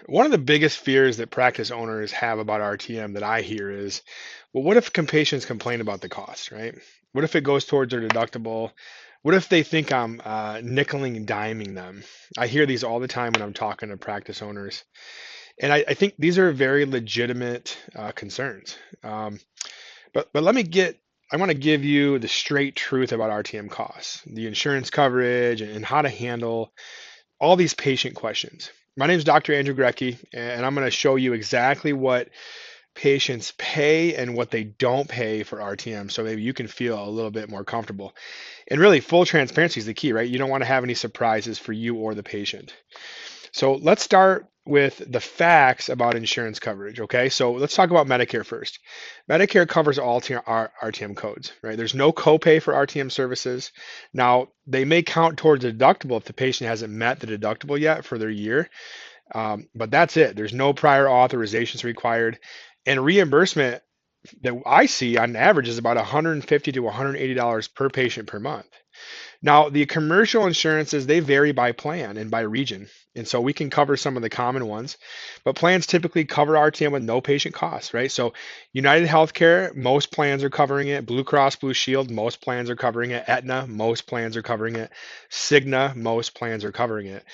One of the biggest fears that practice owners have about RTM that I hear is, well, what if patients complain about the cost, right? What if it goes towards their deductible? What if they think I'm nickeling and diming them? I hear these all the time when I'm talking to practice owners. And I think these are very legitimate concerns. But I want to give you the straight truth about RTM costs, the insurance coverage, and how to handle all these patient questions. My name is Dr. Andrew Grecki, and I'm going to show you exactly what patients pay and what they don't pay for RTM, so maybe you can feel a little bit more comfortable. And really, full transparency is the key, right? You don't want to have any surprises for you or the patient. So let's start with the facts about insurance coverage. Okay, so let's talk about Medicare first. Medicare covers all RTM codes, right? There's no copay for RTM services. Now, they may count towards the deductible if the patient hasn't met the deductible yet for their year, but that's it. There's no prior authorizations required. And reimbursement that I see on average is about $150 to $180 per patient per month. Now, the commercial insurances, they vary by plan and by region. And so we can cover some of the common ones, but plans typically cover RTM with no patient costs, right? So United Healthcare, most plans are covering it. Blue Cross Blue Shield, most plans are covering it. Aetna, most plans are covering it. Cigna, most plans are covering it.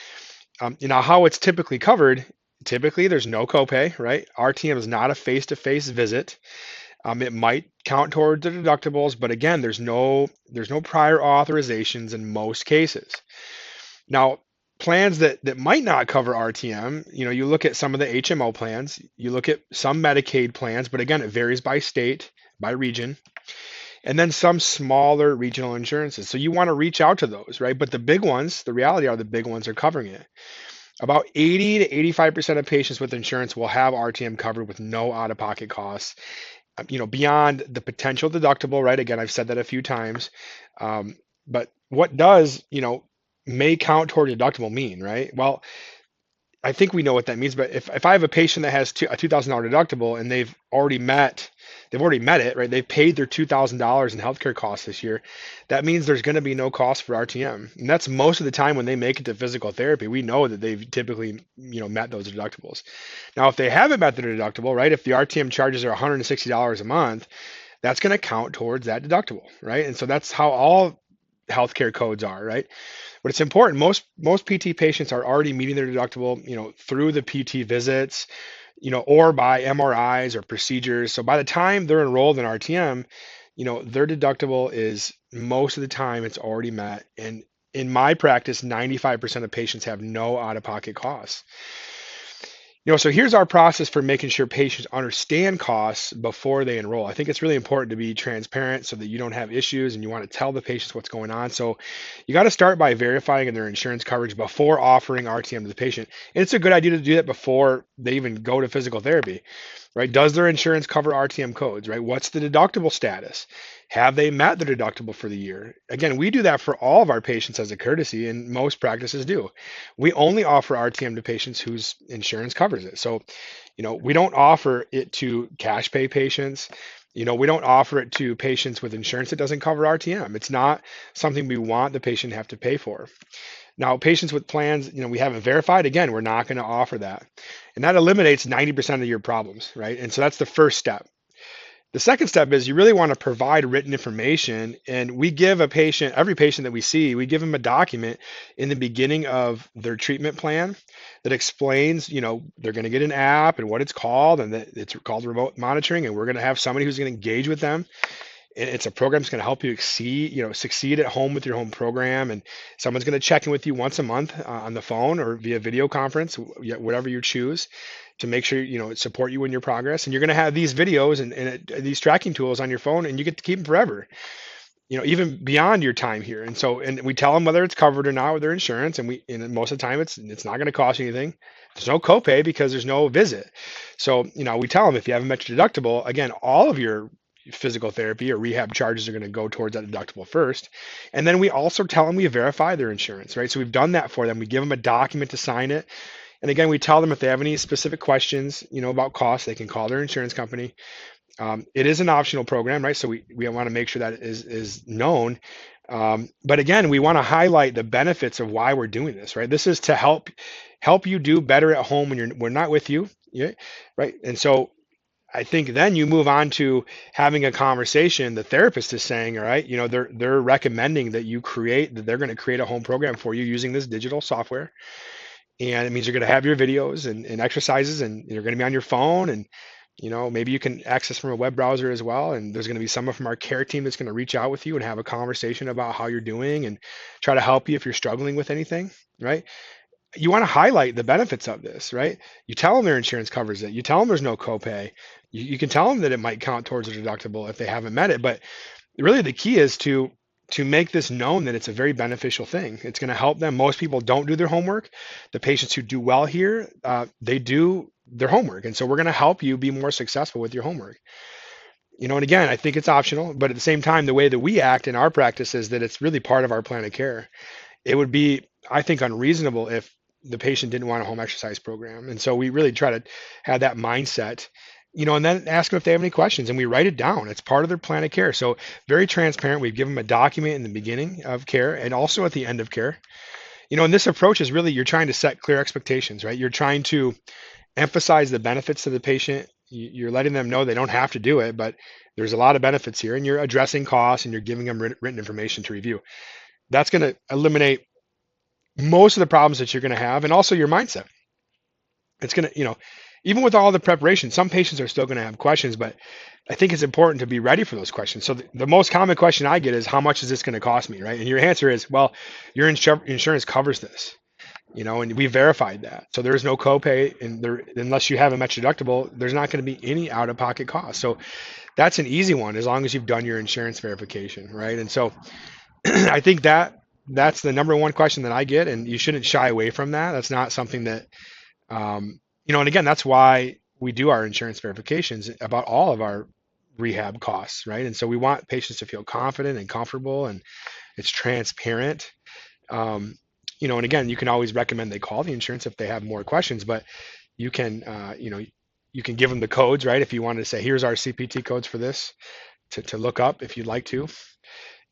How it's typically covered, typically there's no copay, right? RTM is not a face-to-face visit. It might count towards the deductibles, but again, there's no prior authorizations in most cases. Now, plans that might not cover RTM, you look at some of the HMO plans, you look at some Medicaid plans, but again, it varies by state, by region, and then some smaller regional insurances. So you want to reach out to those, right? But the big ones, the reality are the big ones are covering it. About 80 to 85% of patients with insurance will have RTM covered with no out-of-pocket costs, beyond the potential deductible, right? Again, I've said that a few times. But what does, may count toward deductible mean, right? Well, I think we know what that means, but if I have a patient that has a $2,000 deductible and they've already met it, right? They've paid their $2,000 in healthcare costs this year. That means there's going to be no cost for RTM, and that's most of the time when they make it to physical therapy. We know that they've typically, met those deductibles. Now, if they haven't met the deductible, right? If the RTM charges are $160 a month, that's going to count towards that deductible, right? And so that's how all healthcare codes are, right? But it's important. Most PT patients are already meeting their deductible, through the PT visits, or by MRIs or procedures. So by the time they're enrolled in RTM, their deductible is most of the time it's already met. And in my practice, 95% of patients have no out-of-pocket costs. So here's our process for making sure patients understand costs before they enroll. I think it's really important to be transparent so that you don't have issues and you want to tell the patients what's going on. So you got to start by verifying their insurance coverage before offering RTM to the patient. And it's a good idea to do that before they even go to physical therapy, right? Does their insurance cover RTM codes, right? What's the deductible status? Have they met the deductible for the year? Again, we do that for all of our patients as a courtesy, and most practices do. We only offer RTM to patients whose insurance covers it. So, we don't offer it to cash pay patients. We don't offer it to patients with insurance that doesn't cover RTM. It's not something we want the patient to have to pay for. Now, patients with plans, we haven't verified. Again, we're not going to offer that. And that eliminates 90% of your problems, right? And so that's the first step. The second step is you really want to provide written information, and we give every patient that we see, we give them a document in the beginning of their treatment plan that explains, they're going to get an app and what it's called, and that it's called remote monitoring, and we're going to have somebody who's going to engage with them. And it's a program that's going to help you succeed at home with your home program, and someone's going to check in with you once a month on the phone or via video conference, whatever you choose, to make sure support you in your progress. And you're going to have these videos and these tracking tools on your phone, and you get to keep them forever, even beyond your time here. And we tell them whether it's covered or not with their insurance, and most of the time it's not going to cost you anything. There's no copay because there's no visit. So we tell them, if you haven't met your deductible, again, all of your physical therapy or rehab charges are going to go towards that deductible first. And then we also tell them we verify their insurance, right? So we've done that for them. We give them a document to sign it. And again, we tell them if they have any specific questions, about costs, they can call their insurance company. It is an optional program, right? So we want to make sure that is known. But again, we want to highlight the benefits of why we're doing this, right? This is to help you do better at home when we're not with you, yeah, right? And so I think then you move on to having a conversation. The therapist is saying, all right, they're recommending that they're going to create a home program for you using this digital software. And it means you're going to have your videos and exercises, and you're going to be on your phone, and maybe you can access from a web browser as well. And there's going to be someone from our care team that's going to reach out with you and have a conversation about how you're doing and try to help you if you're struggling with anything, right? You want to highlight the benefits of this, right? You tell them their insurance covers it. You tell them there's no copay. You can tell them that it might count towards a deductible if they haven't met it. But really, the key is to make this known that it's a very beneficial thing. It's going to help them. Most people don't do their homework. The patients who do well here, they do their homework, and so we're going to help you be more successful with your homework. And again, I think it's optional, but at the same time, the way that we act in our practice is that it's really part of our plan of care. It would be, I think, unreasonable if the patient didn't want a home exercise program. And so we really try to have that mindset, and then ask them if they have any questions, and we write it down. It's part of their plan of care. So very transparent. We give them a document in the beginning of care and also at the end of care. And this approach is really, you're trying to set clear expectations, right? You're trying to emphasize the benefits to the patient. You're letting them know they don't have to do it, but there's a lot of benefits here, and you're addressing costs, and you're giving them written information to review. That's going to eliminate most of the problems that you're going to have, and also your mindset. It's going to, even with all the preparation, some patients are still going to have questions, but I think it's important to be ready for those questions. So the most common question I get is, how much is this going to cost me, right? And your answer is, well, your insurance covers this, and we verified that. So there's no copay, and unless you have a met deductible, there's not going to be any out-of-pocket cost. So that's an easy one, as long as you've done your insurance verification, right? And so I think that's the number one question that I get, and you shouldn't shy away from that. That's not something that, and again, that's why we do our insurance verifications about all of our rehab costs, right? And so we want patients to feel confident and comfortable, and it's transparent. And again, you can always recommend they call the insurance if they have more questions, but you can, you can give them the codes, right? If you wanted to say, here's our CPT codes for this to look up if you'd like to.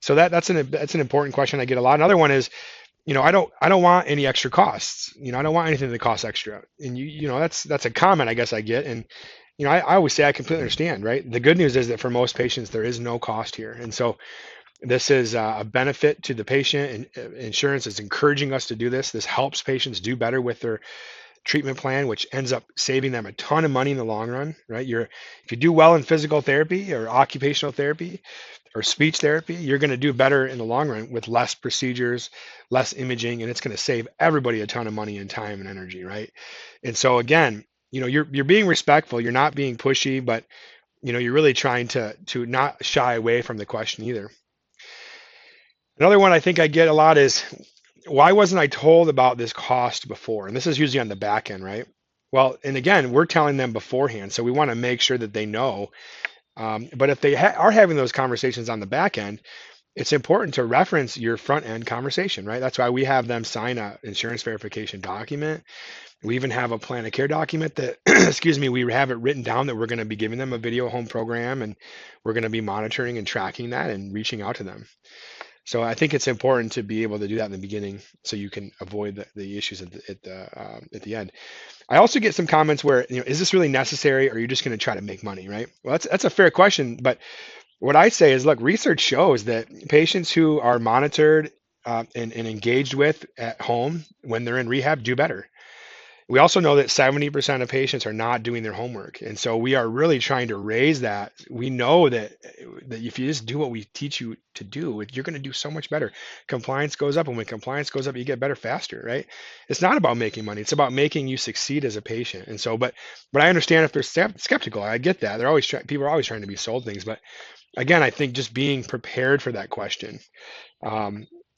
So that's an important question I get a lot. Another one is, I don't want any extra costs. I don't want anything that costs extra. And that's a comment I guess I get. And I always say I completely understand, right? The good news is that for most patients there is no cost here, and so this is a benefit to the patient. And insurance is encouraging us to do this. This helps patients do better with their treatment plan, which ends up saving them a ton of money in the long run, right? If you do well in physical therapy or occupational therapy or speech therapy, you're going to do better in the long run with less procedures, less imaging, and it's going to save everybody a ton of money and time and energy, right? And so again, you're being respectful, you're not being pushy, but you're really trying to not shy away from the question either. Another one I think I get a lot is, why wasn't I told about this cost before? And this is usually on the back end, right? Well, and again, we're telling them beforehand, so we want to make sure that they know. But if they are having those conversations on the back end, it's important to reference your front end conversation, right? That's why we have them sign a insurance verification document. We even have a plan of care document that, excuse me, we have it written down that we're going to be giving them a video home program, and we're going to be monitoring and tracking that and reaching out to them. So I think it's important to be able to do that in the beginning, so you can avoid the issues at the end. I also get some comments where, is this really necessary, or are you just going to try to make money, right? Well, that's a fair question, but what I say is, look, research shows that patients who are monitored and engaged with at home when they're in rehab do better. We also know that 70% of patients are not doing their homework. And so we are really trying to raise that. We know that if you just do what we teach you to do, you're going to do so much better. Compliance goes up. And when compliance goes up, you get better faster, right? It's not about making money. It's about making you succeed as a patient. And so, but I understand if they're skeptical. I get that. People are always trying to be sold things. But again, I think just being prepared for that question.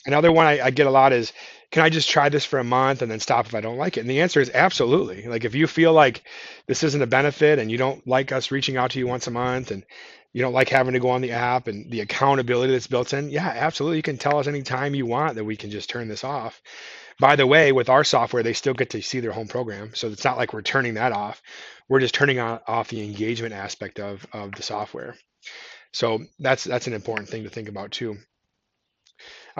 Another one I get a lot is, can I just try this for a month and then stop if I don't like it? And the answer is absolutely. Like, if you feel like this isn't a benefit and you don't like us reaching out to you once a month, and you don't like having to go on the app and the accountability that's built in, yeah, absolutely. You can tell us anytime you want that we can just turn this off. By the way, with our software, they still get to see their home program. So it's not like we're turning that off. We're just turning off the engagement aspect of the software. So that's an important thing to think about too.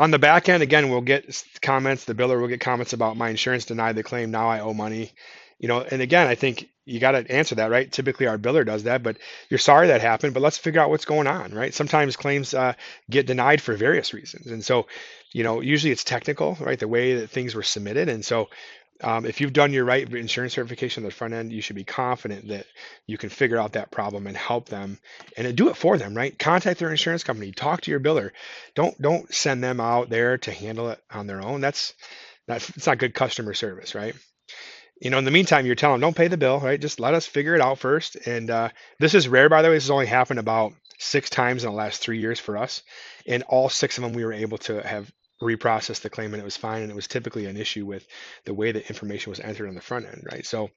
On the back end, again, we'll get comments. The biller will get comments about my insurance denied the claim. Now I owe money. And again, I think you got to answer that, right? Typically, our biller does that, but you're sorry that happened. But let's figure out what's going on, right? Sometimes claims get denied for various reasons, and so, usually it's technical, right? The way that things were submitted, and so if you've done your right insurance certification on the front end, you should be confident that you can figure out that problem and help them and then do it for them, right? Contact their insurance company, talk to your biller. Don't send them out there to handle it on their own. That's it's not good customer service, right? In the meantime, you're telling them don't pay the bill, right? Just let us figure it out first. And this is rare, by the way. This has only happened about 6 times in the last 3 years for us, and all 6 of them we were able to have reprocessed the claim and it was fine. And it was typically an issue with the way the information was entered on the front end, right? So,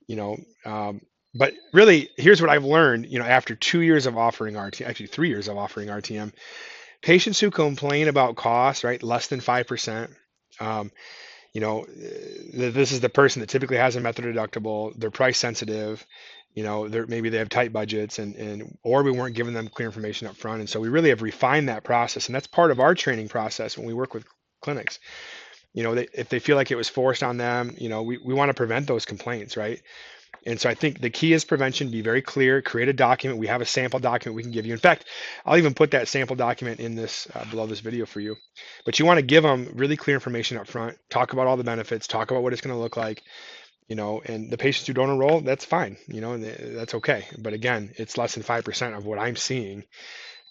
you know, um, but really, here's what I've learned. After 2 years of offering RTM, actually 3 years of offering RTM, patients who complain about costs, right, less than 5%. Um, this is the person that typically hasn't met their deductible. They're price sensitive. Maybe they have tight budgets, or we weren't giving them clear information up front. And so we really have refined that process, and that's part of our training process when we work with clinics. If they feel like it was forced on them, we want to prevent those complaints, right? And so I think the key is prevention. Be very clear. Create a document. We have a sample document we can give you. In fact, I'll even put that sample document in this below this video for you. But you want to give them really clear information up front. Talk about all the benefits. Talk about what it's going to look like. And the patients who don't enroll, that's fine. That's okay. But again, it's less than 5% of what I'm seeing.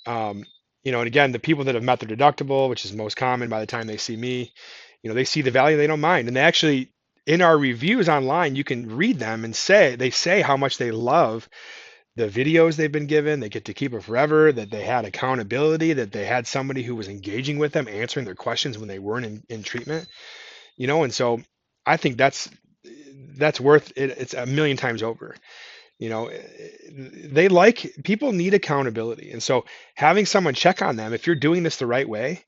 And again, the people that have met their deductible, which is most common by the time they see me, they see the value, they don't mind. And they actually, in our reviews online, you can read them and they say how much they love the videos they've been given. They get to keep it forever, that they had accountability, that they had somebody who was engaging with them, answering their questions when they weren't in treatment, and so I think that's worth it. It's a million times over. People need accountability. And so having someone check on them, if you're doing this the right way,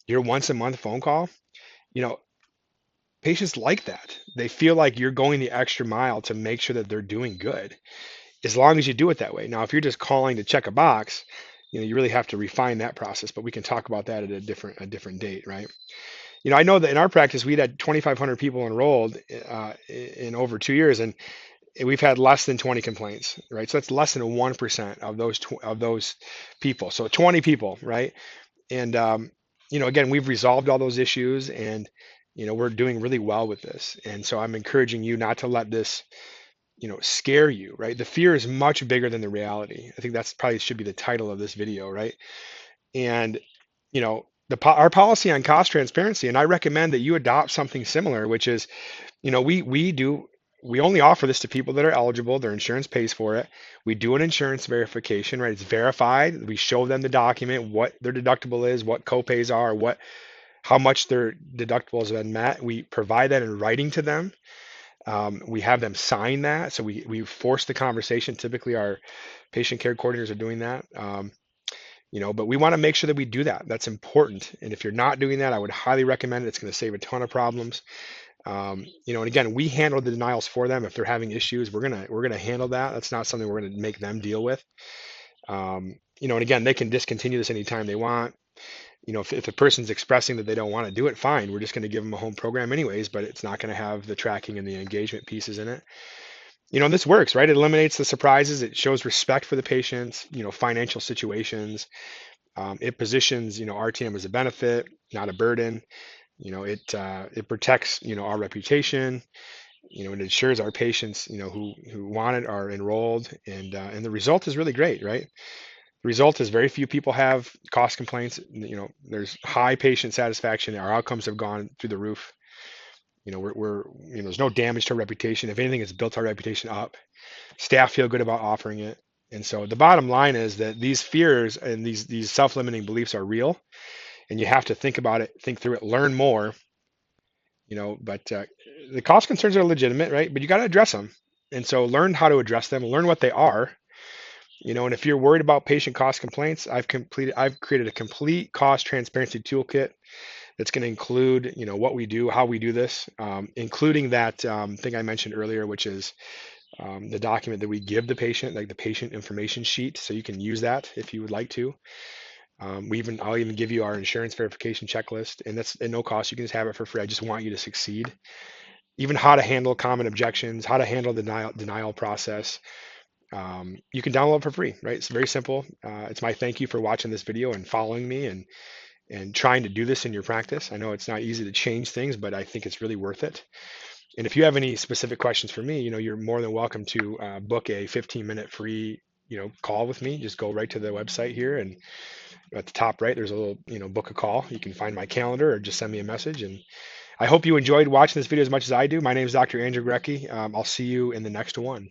your once a month phone call, you know, patients like that. They feel like you're going the extra mile to make sure that they're doing good, as long as you do it that way. Now, if you're just calling to check a box, you really have to refine that process, but we can talk about that at a different date, right? I know that in our practice, we'd had 2,500 people enrolled in over 2 years, and we've had less than 20 complaints, right? So that's less than 1% of those people. So 20 people, right? And again, we've resolved all those issues, and we're doing really well with this. And so I'm encouraging you not to let this scare you, right? The fear is much bigger than the reality. I think that's probably should be the title of this video, right? And our policy on cost transparency, and I recommend that you adopt something similar, which is, we only offer this to people that are eligible. Their insurance pays for it. We do an insurance verification, right? It's verified. We show them the document, what their deductible is, what copays are, how much their deductible has been met. We provide that in writing to them. We have them sign that. So we force the conversation. Typically our patient care coordinators are doing that. But we want to make sure that we do that. That's important. And if you're not doing that, I would highly recommend it. It's going to save a ton of problems. And again, we handle the denials for them. If they're having issues, we're gonna handle that. That's not something we're gonna make them deal with. And again, they can discontinue this anytime they want. If the person's expressing that they don't want to do it, fine. We're just going to give them a home program anyways, but it's not going to have the tracking and the engagement pieces in it. And this works, right? It eliminates the surprises. It shows respect for the patients, financial situations. It positions, RTM as a benefit, not a burden. It protects, our reputation. It ensures our patients, who want it are enrolled, and the result is really great, right? The result is very few people have cost complaints. There's high patient satisfaction. Our outcomes have gone through the roof. There's no damage to our reputation. If anything, it's built our reputation up. Staff feel good about offering it. And so the bottom line is that these fears and these self-limiting beliefs are real, and you have to think about it, think through it, learn more. But the cost concerns are legitimate, right? But you got to address them. And so learn how to address them, learn what they are. And if you're worried about patient cost complaints, I've created a complete cost transparency toolkit that's going to include, what we do, how we do this, including that thing I mentioned earlier, which is the document that we give the patient, like the patient information sheet. So you can use that if you would like to. I'll even give you our insurance verification checklist, and that's at no cost. You can just have it for free. I just want you to succeed. Even how to handle common objections, how to handle the denial process. You can download for free, right? It's very simple. It's my thank you for watching this video and following me and trying to do this in your practice. I know it's not easy to change things, but I think it's really worth it. And if you have any specific questions for me, you're more than welcome to book a 15-minute free, call with me. Just go right to the website here, and at the top right, there's a little, book a call. You can find my calendar or just send me a message. And I hope you enjoyed watching this video as much as I do. My name is Dr. Andrew Grecki. I'll see you in the next one.